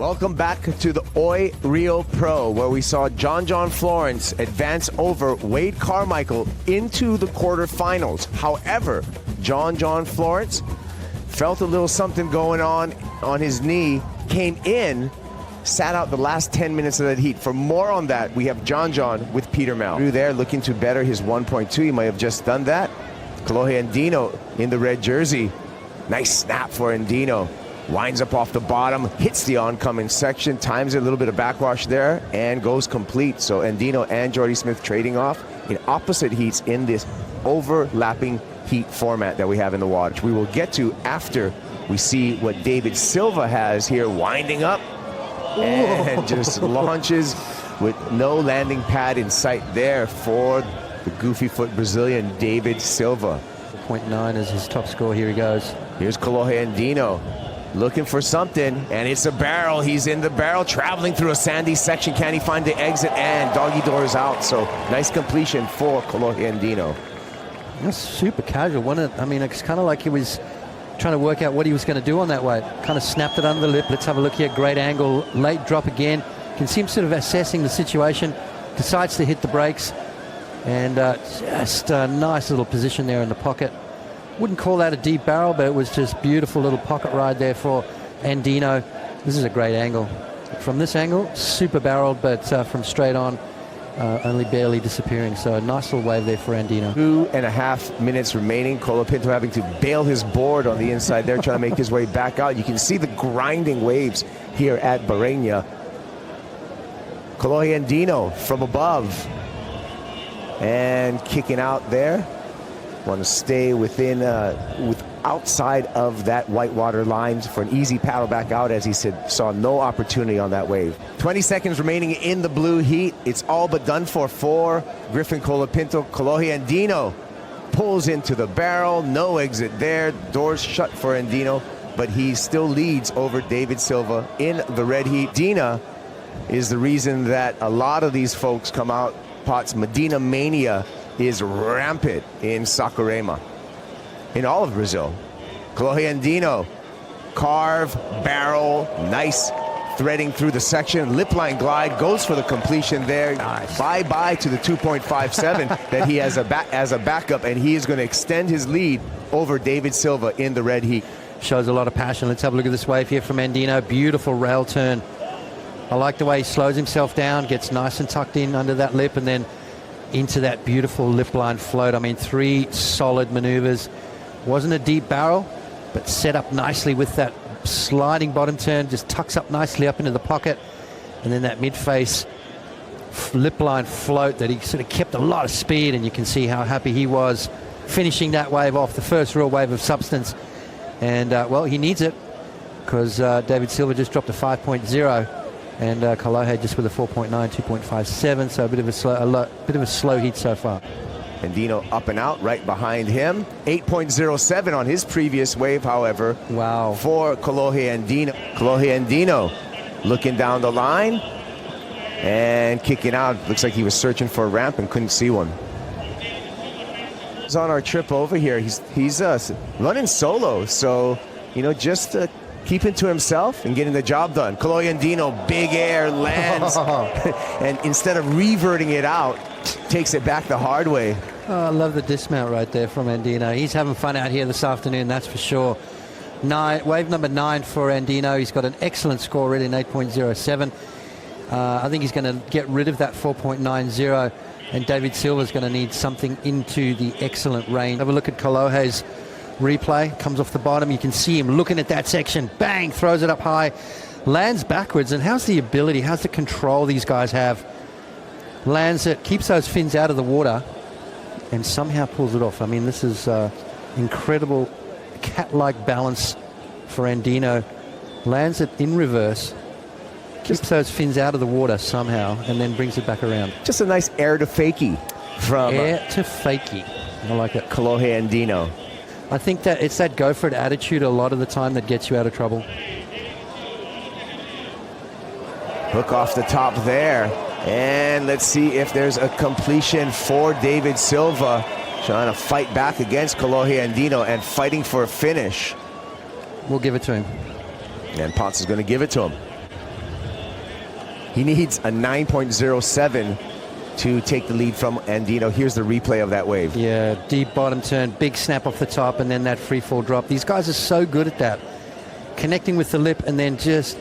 Welcome back to the Oi Rio Pro, where we saw John Florence advance over Wade Carmichael into the quarterfinals. However, John Florence felt a little something going on his knee, came in, sat out the last 10 minutes of that heat. For more on that, we have John with Peter Mel. Through there, looking to better his 1.2. He might have just done that. Kolohe Andino in the red jersey. Nice snap for Andino. Winds up off the bottom, hits the oncoming section, times a little bit of backwash there, and goes complete. So Andino and Jordy Smith trading off in opposite heats in this overlapping heat format that we have in the water, which we will get to after we see what Deivid Silva has here, winding up and just launches with no landing pad in sight there for the goofy foot Brazilian Deivid Silva. 0.9 is his top score. Here he goes. Here's Kolohe Andino looking for something, and it's a barrel. He's in the barrel, traveling through a sandy section. Can he find the exit? And doggy doors out. So nice completion for Kolohe Andino. That's super casual, wasn't it? I mean, it's kind of like he was trying to work out what he was going to do on that wave. Kind of snapped it under the lip. Let's have a look here. Great angle. Late drop again. Can see him sort of assessing the situation. Decides to hit the brakes. And just a nice little position there in the pocket. Wouldn't call that a deep barrel, but it was just beautiful little pocket ride there for Andino. This is a great angle. From this angle, super barreled, but from straight on, only barely disappearing. So a nice little wave there for Andino. 2.5 minutes remaining. Colapinto having to bail his board on the inside there, trying to make his way back out. You can see the grinding waves here at Barreña. Kolohe Andino from above and kicking out there. Want to stay within, outside of that whitewater line for an easy paddle back out, as he said, saw no opportunity on that wave. 20 seconds remaining in the blue heat. It's all but done for Griffin Colapinto. Kolohe Andino pulls into the barrel, no exit there. Doors shut for Andino, but he still leads over Deivid Silva in the red heat. Medina is the reason that a lot of these folks come out. Potts Medina mania is rampant in Saquarema, in all of Brazil. Kolohe Andino, carve, barrel, nice threading through the section, lip line glide, goes for the completion there. Nice. Bye-bye to the 2.57 that he has as a backup, and he is going to extend his lead over Deivid Silva in the red heat. Shows a lot of passion. Let's have a look at this wave here from Andino. Beautiful rail turn. I like the way he slows himself down, gets nice and tucked in under that lip, and then into that beautiful lip line float. I mean, 3 solid maneuvers. Wasn't a deep barrel, but set up nicely with that sliding bottom turn, just tucks up nicely up into the pocket, and then that mid-face lip line float that he sort of kept a lot of speed, and you can see how happy he was finishing that wave off, the first real wave of substance. And well, he needs it, because Deivid Silva just dropped a 5.0. And Kolohe just with a 4.9, 2.57, so a bit of a slow heat so far. Andino up and out, right behind him. 8.07 on his previous wave, however. Wow. For Kolohe Andino. Kolohe Andino looking down the line and kicking out. Looks like he was searching for a ramp and couldn't see one. He's on our trip over here. He's running solo, so you know, just keeping to himself and getting the job done. Kolohe Andino, big air, lands, and instead of reverting it out, takes it back the hard way. Oh, I love the dismount right there from Andino. He's having fun out here this afternoon, that's for sure. Wave number 9 for Andino. He's got an excellent score already in 8.07. I think he's going to get rid of that 4.90, and Deivid Silva's going to need something into the excellent range. Have a look at Kolohe's replay. Comes off the bottom. You can see him looking at that section. Bang! Throws it up high. Lands backwards. And how's the ability, how's the control these guys have? Lands it, keeps those fins out of the water, and somehow pulls it off. I mean, this is incredible cat-like balance for Andino. Lands it in reverse, keeps those fins out of the water somehow, and then brings it back around. Just a nice air to fakie from air to fakie. I like it. Kolohe Andino. I think that it's that go for it attitude a lot of the time that gets you out of trouble. Hook off the top there. And let's see if there's a completion for Deivid Silva. Trying to fight back against Kolohe Andino and fighting for a finish. We'll give it to him. And Potts is going to give it to him. He needs a 9.07 to take the lead from Andino. Here's the replay of that wave. Yeah, deep bottom turn, big snap off the top, and then that free fall drop. These guys are so good at that. Connecting with the lip and then just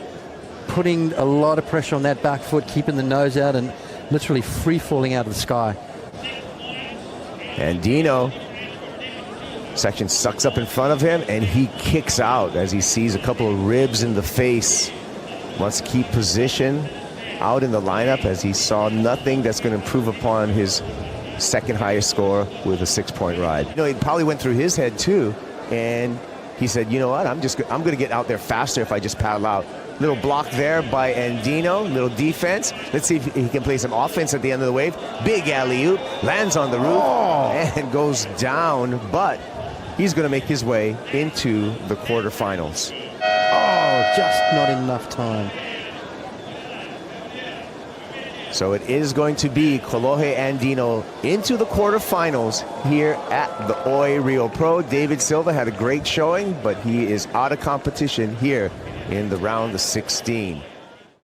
putting a lot of pressure on that back foot, keeping the nose out and literally free falling out of the sky. Andino, section sucks up in front of him, and he kicks out as he sees a couple of ribs in the face. Wants to keep position out in the lineup as he saw nothing that's going to improve upon his second highest score with a 6-point ride. You know, it probably went through his head too, and he said, you know what, I'm going to get out there faster if I just paddle out. Little block there by Andino, little defense. Let's see if he can play some offense at the end of the wave. Big alley-oop, lands on the roof and goes down, but he's going to make his way into the quarterfinals. Oh, just not enough time. So it is going to be Kolohe Andino into the quarterfinals here at the Oi Rio Pro. Deivid Silva had a great showing, but he is out of competition here in the round of 16.